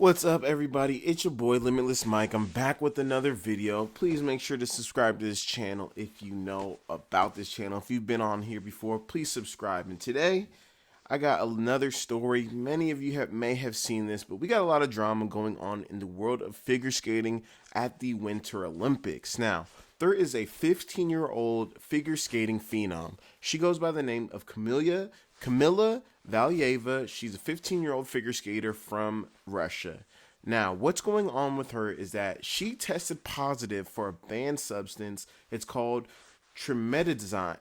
What's up, everybody? It's your boy Limitless Mike. I'm back with another video. Please make sure to subscribe to this channel if you know about this channel. If you've been on here before, please subscribe. And today I got another story. Many of you may have seen this, but we got a lot of drama going on in the world of figure skating at the Winter Olympics. Now, there is a 15-year-old figure skating phenom. She goes by the name of Kamila Valieva. She's a 15-year-old figure skater from Russia. Now, what's going on with her is that she tested positive for a banned substance. It's called tremetadine.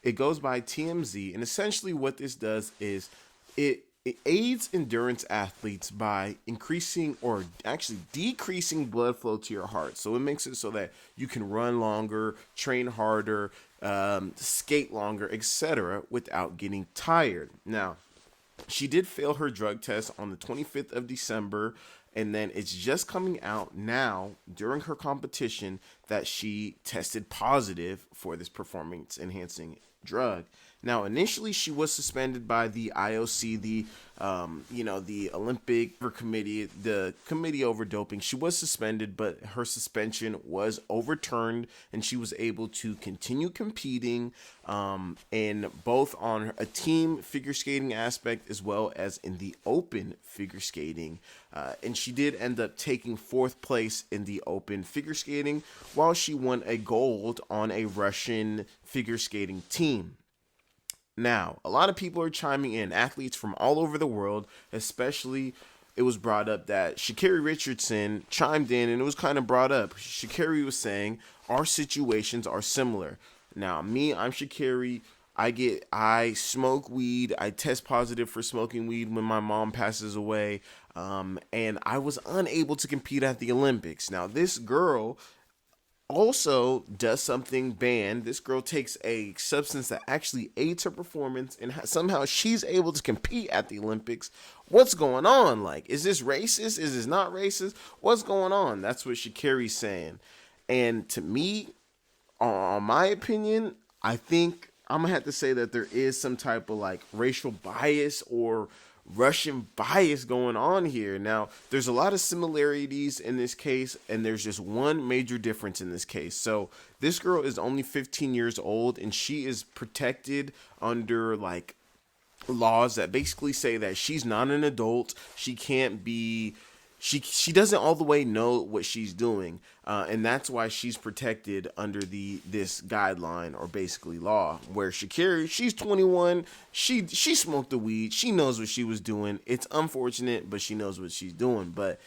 It goes by TMZ, and essentially what this does is it aids endurance athletes by increasing or actually decreasing blood flow to your heart. So it makes it so that you can run longer, train harder, skate longer, etc. without getting tired. Now, she did fail her drug test on the 25th of December, and then it's just coming out now during her competition that she tested positive for this performance enhancing drug. Now, initially, she was suspended by the IOC, the Olympic Committee, the Committee over Doping. She was suspended, but her suspension was overturned, and she was able to continue competing in both on a team figure skating aspect as well as in the open figure skating. And she did end up taking fourth place in the open figure skating, while she won a gold on a Russian figure skating team. Now, a lot of people are chiming in, athletes from all over the world, especially it was brought up that Sha'carri Richardson chimed in, and it was kind of brought up. Sha'carri was saying, our situations are similar. Now, I'm Sha'carri. I smoke weed. I test positive for smoking weed when my mom passes away. And I was unable to compete at the Olympics. Now, this girl also does something banned. This girl takes a substance that actually aids her performance, and somehow she's able to compete at the Olympics. What's going on? Like, is this racist? Is this not racist? What's going on? That's what Sha'carri's saying. And to me, on my opinion, I think I'm gonna have to say that there is some type of like racial bias or Russian bias going on here. Now, there's a lot of similarities in this case, and there's just one major difference in this case. So this girl is only 15 years old, and she is protected under like laws that basically say that she's not an adult. She can't be, she doesn't all the way know what she's doing, and that's why she's protected under this guideline or basically law. Where Sha'carri, she's 21, she smoked the weed, she knows what she was doing. It's unfortunate, but she knows what she's doing. But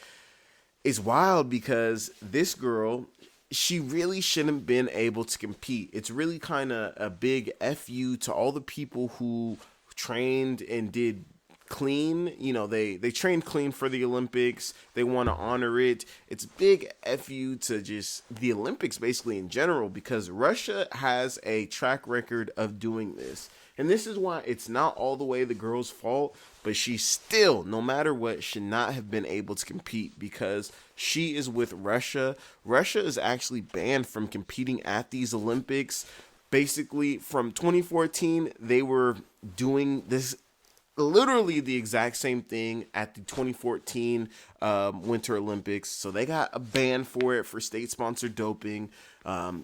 it's wild because this girl, she really shouldn't have been able to compete. It's really kind of a big FU to all the people who trained and did clean. You know, they trained clean for the Olympics. They want to honor it. It's big FU to just the Olympics basically in general, because Russia has a track record of doing this. And this is why it's not all the way the girl's fault, but she still, no matter what, should not have been able to compete because she is with Russia. Russia is actually banned from competing at these Olympics. Basically, from 2014, they were doing this literally the exact same thing at the 2014 Winter Olympics. So they got a ban for it for state-sponsored doping.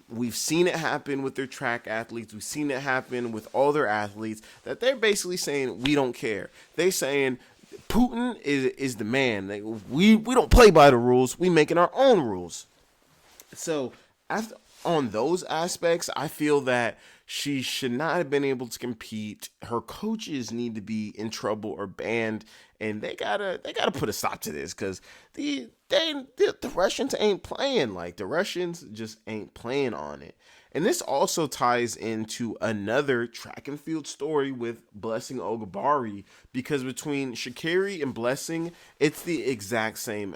We've seen it happen with their track athletes. We've seen it happen with all their athletes, that they're basically saying, we don't care. They're saying Putin is the man. We don't play by the rules. We making our own rules. So on those aspects, I feel that she should not have been able to compete. Her coaches need to be in trouble or banned, and they gotta put a stop to this, because the Russians ain't playing. Like, the Russians just ain't playing on it. And this also ties into another track and field story with Blessing Ogabare, because between Sha'carri and Blessing, it's the exact same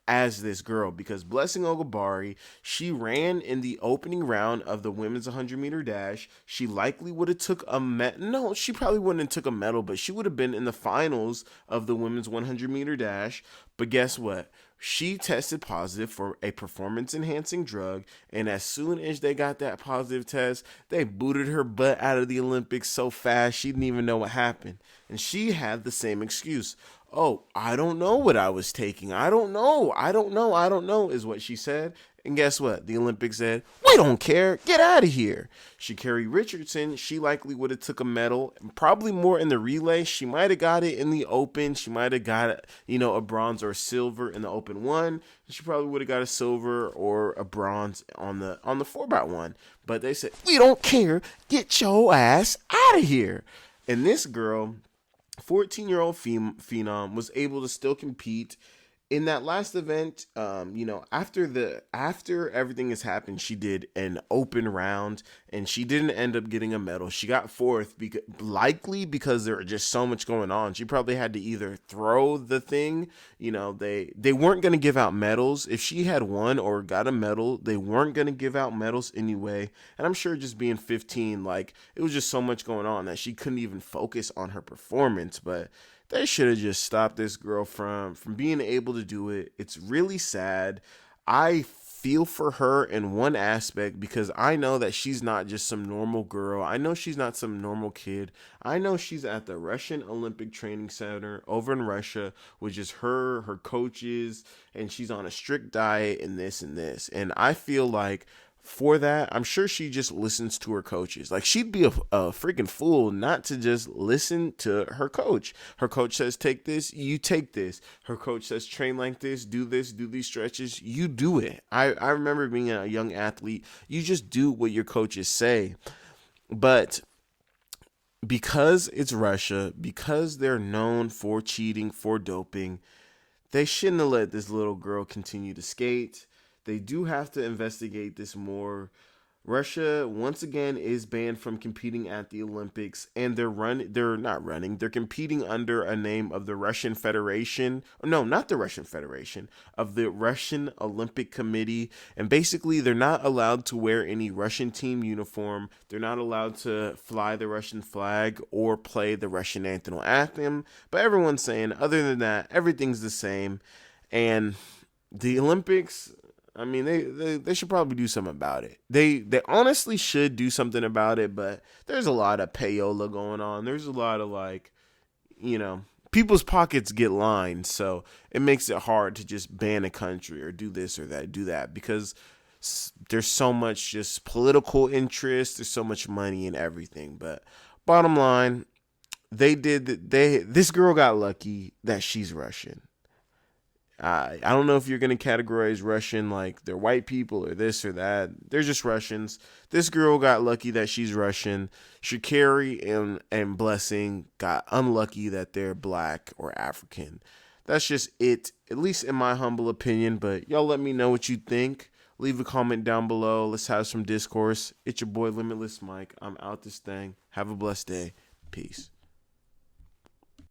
as this girl, because Blessing Ogabare, she ran in the opening round of the women's 100-meter dash. She likely would have took a no, she probably wouldn't have took a medal, but she would have been in the finals of the women's 100-meter dash. But guess what? She tested positive for a performance enhancing drug, and as soon as they got that positive test, they booted her butt out of the Olympics so fast she didn't even know what happened. And she had the same excuse. Oh, I don't know what I was taking. I don't know, is what she said. And guess what? The Olympics said, we don't care. Get out of here. Sha'carri Richardson, she likely would have took a medal, probably more in the relay. She might have got it in the open. She might have got, a bronze or a silver in the open one. She probably would have got a silver or a bronze on the 4x1. But they said, we don't care. Get your ass out of here. And this girl, 14-year-old phenom, was able to still compete in that last event. After everything has happened, she did an open round and she didn't end up getting a medal. She got fourth, likely because there was just so much going on. She probably had to either throw the thing. They weren't going to give out medals. If she had won or got a medal, they weren't going to give out medals anyway. And I'm sure just being 15, it was just so much going on that she couldn't even focus on her performance. But they should have just stopped this girl from being able to do it. It's really sad. I feel for her in one aspect because I know that she's not just some normal girl. I know she's not some normal kid. I know she's at the Russian Olympic Training Center over in Russia, which is her coaches, and she's on a strict diet and this and this. And I feel like for that, I'm sure she just listens to her coaches. She'd be a freaking fool not to just listen to her coach. Her coach says, take this, you take this. Her coach says, train like this, do these stretches, you do it. I remember being a young athlete, you just do what your coaches say. But because it's Russia, because they're known for cheating, for doping, they shouldn't have let this little girl continue to skate. They do have to investigate this more. Russia, once again, is banned from competing at the Olympics, and they're competing under a name of the Russian Federation. No, not the Russian Federation, of the Russian Olympic Committee. And basically, they're not allowed to wear any Russian team uniform. They're not allowed to fly the Russian flag or play the Russian national anthem. But everyone's saying, other than that, everything's the same. And the Olympics, I mean, they should probably do something about it. They honestly should do something about it, but there's a lot of payola going on. There's a lot of people's pockets get lined, so it makes it hard to just ban a country or do this or that, do that, because there's so much just political interest. There's so much money and everything. But bottom line, this girl got lucky that she's Russian. I don't know if you're going to categorize Russian like they're white people or this or that. They're just Russians. This girl got lucky that she's Russian. Sha'carri and Blessing got unlucky that they're black or African. That's just it, at least in my humble opinion. But y'all let me know what you think. Leave a comment down below. Let's have some discourse. It's your boy Limitless Mike. I'm out this thing. Have a blessed day. Peace.